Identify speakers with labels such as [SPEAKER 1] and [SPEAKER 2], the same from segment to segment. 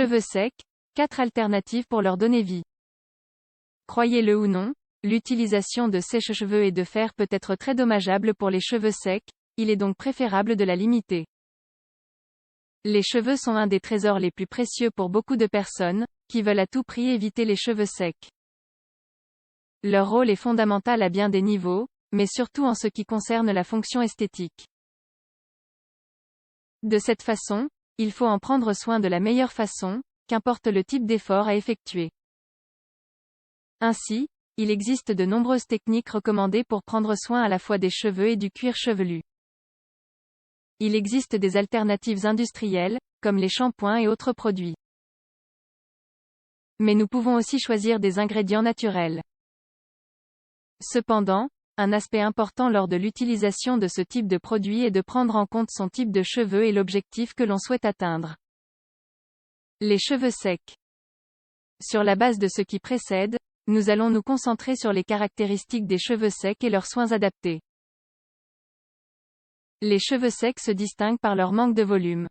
[SPEAKER 1] Cheveux secs, 4 alternatives pour leur donner vie. Croyez-le ou non, l'utilisation de sèche-cheveux et de fer peut être très dommageable pour les cheveux secs, il est donc préférable de la limiter. Les cheveux sont un des trésors les plus précieux pour beaucoup de personnes, qui veulent à tout prix éviter les cheveux secs. Leur rôle est fondamental à bien des niveaux, mais surtout en ce qui concerne la fonction esthétique. De cette façon, il faut en prendre soin de la meilleure façon, qu'importe le type d'effort à effectuer. Ainsi, il existe de nombreuses techniques recommandées pour prendre soin à la fois des cheveux et du cuir chevelu. Il existe des alternatives industrielles, comme les shampoings et autres produits. Mais nous pouvons aussi choisir des ingrédients naturels. Cependant, un aspect important lors de l'utilisation de ce type de produit est de prendre en compte son type de cheveux et l'objectif que l'on souhaite atteindre. Les cheveux secs. Sur la base de ce qui précède, nous allons nous concentrer sur les caractéristiques des cheveux secs et leurs soins adaptés. Les cheveux secs se distinguent par leur manque de volume.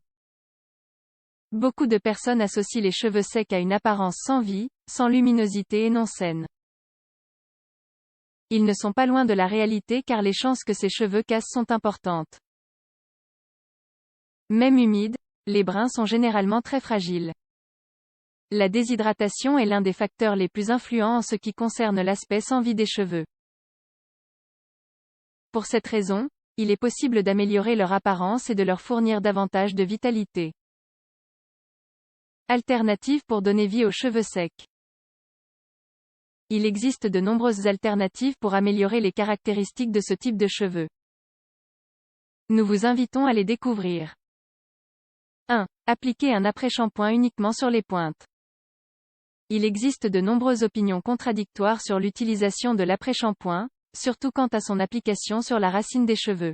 [SPEAKER 1] Beaucoup de personnes associent les cheveux secs à une apparence sans vie, sans luminosité et non saine. Ils ne sont pas loin de la réalité car les chances que ces cheveux cassent sont importantes. Même humides, les brins sont généralement très fragiles. La déshydratation est l'un des facteurs les plus influents en ce qui concerne l'aspect sans vie des cheveux. Pour cette raison, il est possible d'améliorer leur apparence et de leur fournir davantage de vitalité. Alternatives pour donner vie aux cheveux secs. Il existe de nombreuses alternatives pour améliorer les caractéristiques de ce type de cheveux. Nous vous invitons à les découvrir. 1. Appliquer un après-shampoing uniquement sur les pointes. Il existe de nombreuses opinions contradictoires sur l'utilisation de l'après-shampoing, surtout quant à son application sur la racine des cheveux.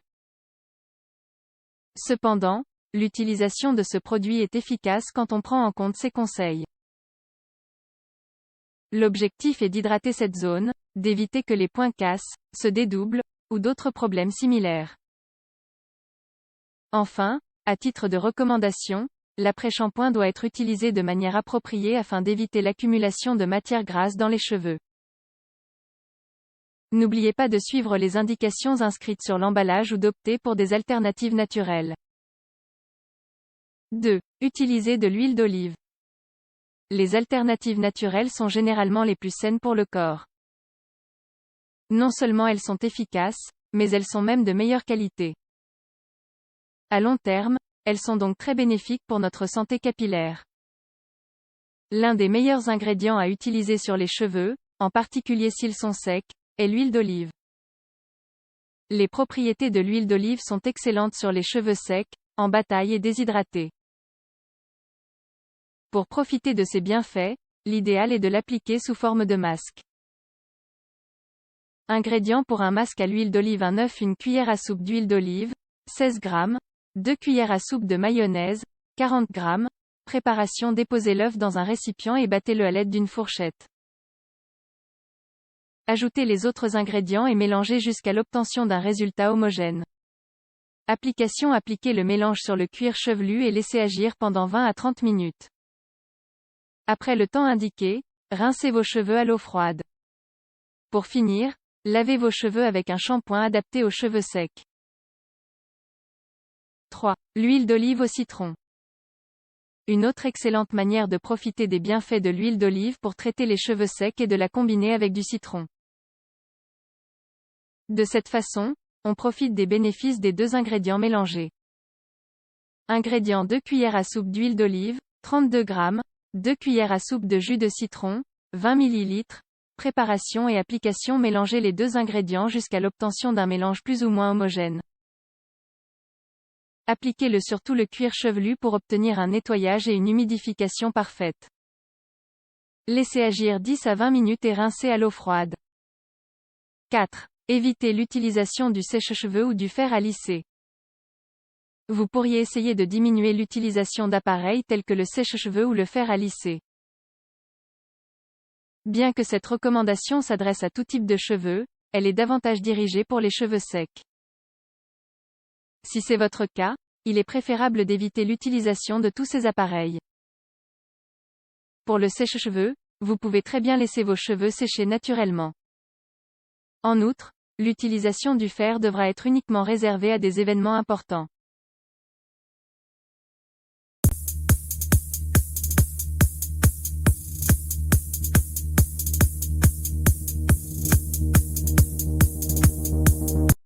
[SPEAKER 1] Cependant, l'utilisation de ce produit est efficace quand on prend en compte ces conseils. L'objectif est d'hydrater cette zone, d'éviter que les points cassent, se dédoublent, ou d'autres problèmes similaires. Enfin, à titre de recommandation, l'après-shampoing doit être utilisé de manière appropriée afin d'éviter l'accumulation de matières grasses dans les cheveux. N'oubliez pas de suivre les indications inscrites sur l'emballage ou d'opter pour des alternatives naturelles. 2. Utiliser de l'huile d'olive. Les alternatives naturelles sont généralement les plus saines pour le corps. Non seulement elles sont efficaces, mais elles sont même de meilleure qualité. À long terme, elles sont donc très bénéfiques pour notre santé capillaire. L'un des meilleurs ingrédients à utiliser sur les cheveux, en particulier s'ils sont secs, est l'huile d'olive. Les propriétés de l'huile d'olive sont excellentes sur les cheveux secs, en bataille et déshydratés. Pour profiter de ces bienfaits, l'idéal est de l'appliquer sous forme de masque. Ingrédients pour un masque à l'huile d'olive: un œuf, une cuillère à soupe d'huile d'olive, 16 g, 2 cuillères à soupe de mayonnaise, 40 g. Préparation: déposez l'œuf dans un récipient et battez-le à l'aide d'une fourchette. Ajoutez les autres ingrédients et mélangez jusqu'à l'obtention d'un résultat homogène. Application: appliquez le mélange sur le cuir chevelu et laissez agir pendant 20 à 30 minutes. Après le temps indiqué, rincez vos cheveux à l'eau froide. Pour finir, lavez vos cheveux avec un shampoing adapté aux cheveux secs. 3. L'huile d'olive au citron. Une autre excellente manière de profiter des bienfaits de l'huile d'olive pour traiter les cheveux secs est de la combiner avec du citron. De cette façon, on profite des bénéfices des deux ingrédients mélangés. Ingrédients: 2 cuillères à soupe d'huile d'olive, 32 g, 2 cuillères à soupe de jus de citron, 20 ml. Préparation et application: mélangez les deux ingrédients jusqu'à l'obtention d'un mélange plus ou moins homogène. Appliquez-le sur tout le cuir chevelu pour obtenir un nettoyage et une humidification parfaite. Laissez agir 10 à 20 minutes et rincez à l'eau froide. 4. Évitez l'utilisation du sèche-cheveux ou du fer à lisser. Vous pourriez essayer de diminuer l'utilisation d'appareils tels que le sèche-cheveux ou le fer à lisser. Bien que cette recommandation s'adresse à tout type de cheveux, elle est davantage dirigée pour les cheveux secs. Si c'est votre cas, il est préférable d'éviter l'utilisation de tous ces appareils. Pour le sèche-cheveux, vous pouvez très bien laisser vos cheveux sécher naturellement. En outre, l'utilisation du fer devra être uniquement réservée à des événements importants.